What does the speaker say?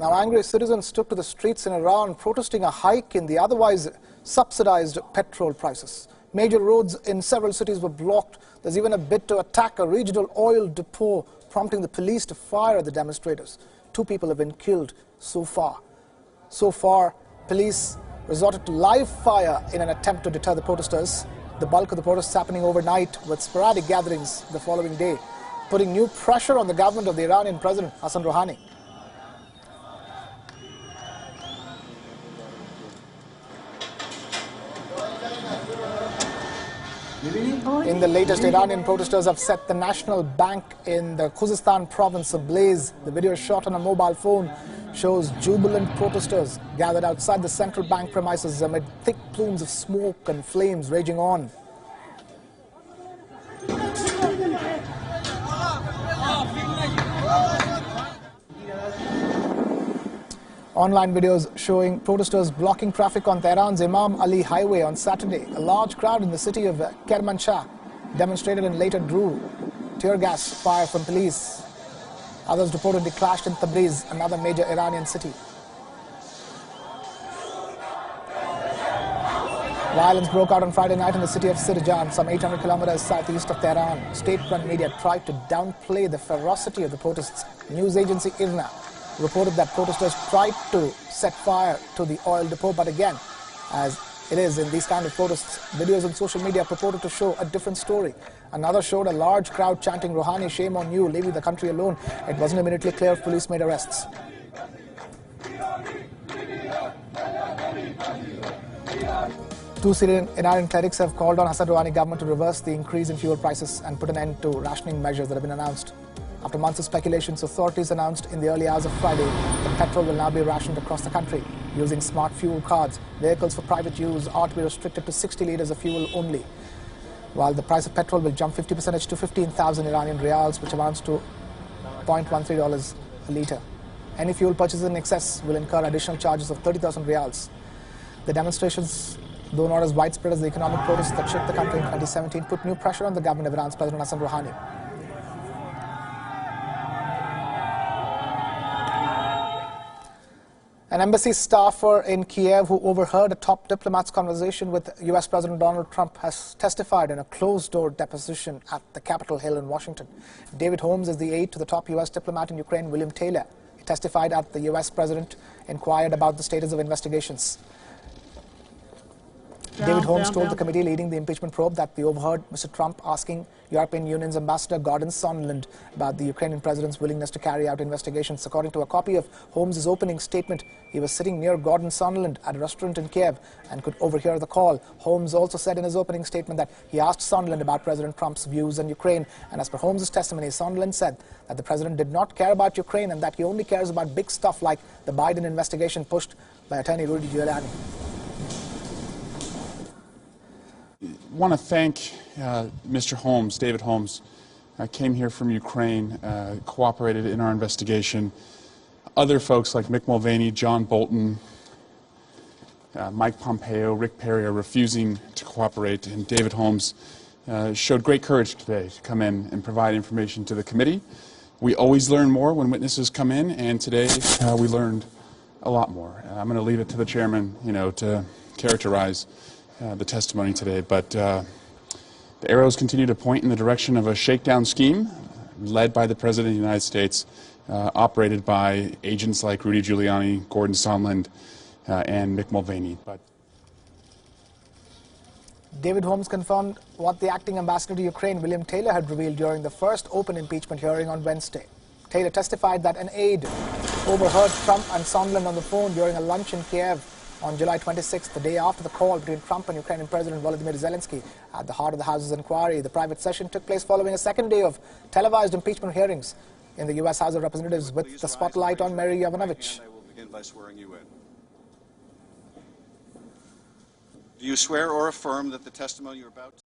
Now, angry citizens took to the streets in Iran protesting a hike in the otherwise subsidized petrol prices. Major roads in several cities were blocked. There's even a bid to attack a regional oil depot, prompting the police to fire at the demonstrators. 2 people have been killed so far. Police resorted to live fire in an attempt to deter the protesters. The bulk of the protests happening overnight, with sporadic gatherings the following day, putting new pressure on the government of the Iranian President Hassan Rouhani. In the latest, Iranian protesters have set the national bank in the Khuzestan province ablaze. The video shot on a mobile phone shows jubilant protesters gathered outside the central bank premises amid thick plumes of smoke and flames raging on. Online videos showing protesters blocking traffic on Tehran's Imam Ali Highway on Saturday. A large crowd in the city of Kermanshah demonstrated and later drew tear gas fire from police. Others reportedly clashed in Tabriz, another major Iranian city. Violence broke out on Friday night in the city of Sirjan, some 800 kilometers southeast of Tehran. State-run media tried to downplay the ferocity of the protests. News agency IRNA reported that protesters tried to set fire to the oil depot, but again, as it is in these kind of protests, videos on social media purported to show a different story. Another showed a large crowd chanting, "Rouhani, shame on you, leaving the country alone." It wasn't immediately clear if police made arrests. Two Syrian Iranian clerics have called on Hassan Rouhani government to reverse the increase in fuel prices and put an end to rationing measures that have been announced. After months of speculations, authorities announced in the early hours of Friday that petrol will now be rationed across the country. Using smart fuel cards, vehicles for private use are to be restricted to 60 litres of fuel only, while the price of petrol will jump 50% to 15,000 Iranian rials, which amounts to $0.13 a litre. Any fuel purchases in excess will incur additional charges of 30,000 rials. The demonstrations, though not as widespread as the economic protests that shook the country in 2017, put new pressure on the government of Iran's President Hassan Rouhani. An embassy staffer in Kiev who overheard a top diplomat's conversation with US President Donald Trump has testified in a closed-door deposition at the Capitol Hill in Washington. David Holmes is the aide to the top US diplomat in Ukraine, William Taylor. He testified that the US President inquired about the status of investigations. David Holmes told the committee leading the impeachment probe that they overheard Mr. Trump asking European Union's Ambassador Gordon Sondland about the Ukrainian president's willingness to carry out investigations. According to a copy of Holmes' opening statement, he was sitting near Gordon Sondland at a restaurant in Kiev and could overhear the call. Holmes also said in his opening statement that he asked Sondland about President Trump's views on Ukraine. And as per Holmes' testimony, Sondland said that the president did not care about Ukraine and that he only cares about big stuff like the Biden investigation pushed by attorney Rudy Giuliani. I want to thank Mr. Holmes, David Holmes. Came here from Ukraine, cooperated in our investigation. Other folks like Mick Mulvaney, John Bolton, Mike Pompeo, Rick Perry are refusing to cooperate, and David Holmes showed great courage today to come in and provide information to the committee. We always learn more when witnesses come in, and today we learned a lot more. I'm going to leave it to the chairman, to characterize the testimony today, but the arrows continue to point in the direction of a shakedown scheme led by the President of the United States, operated by agents like Rudy Giuliani, Gordon Sondland, and Mick Mulvaney. David Holmes confirmed what the acting ambassador to Ukraine, William Taylor, had revealed during the first open impeachment hearing on Wednesday. Taylor testified that an aide overheard Trump and Sondland on the phone during a lunch in Kiev on July 26th, the day after the call between Trump and Ukrainian President Volodymyr Zelensky. At the heart of the House's inquiry, the private session took place following a second day of televised impeachment hearings in the U.S. House of Representatives, with the spotlight on Mary Yovanovitch. I will begin by swearing you in. Do you swear or affirm that the testimony you're about to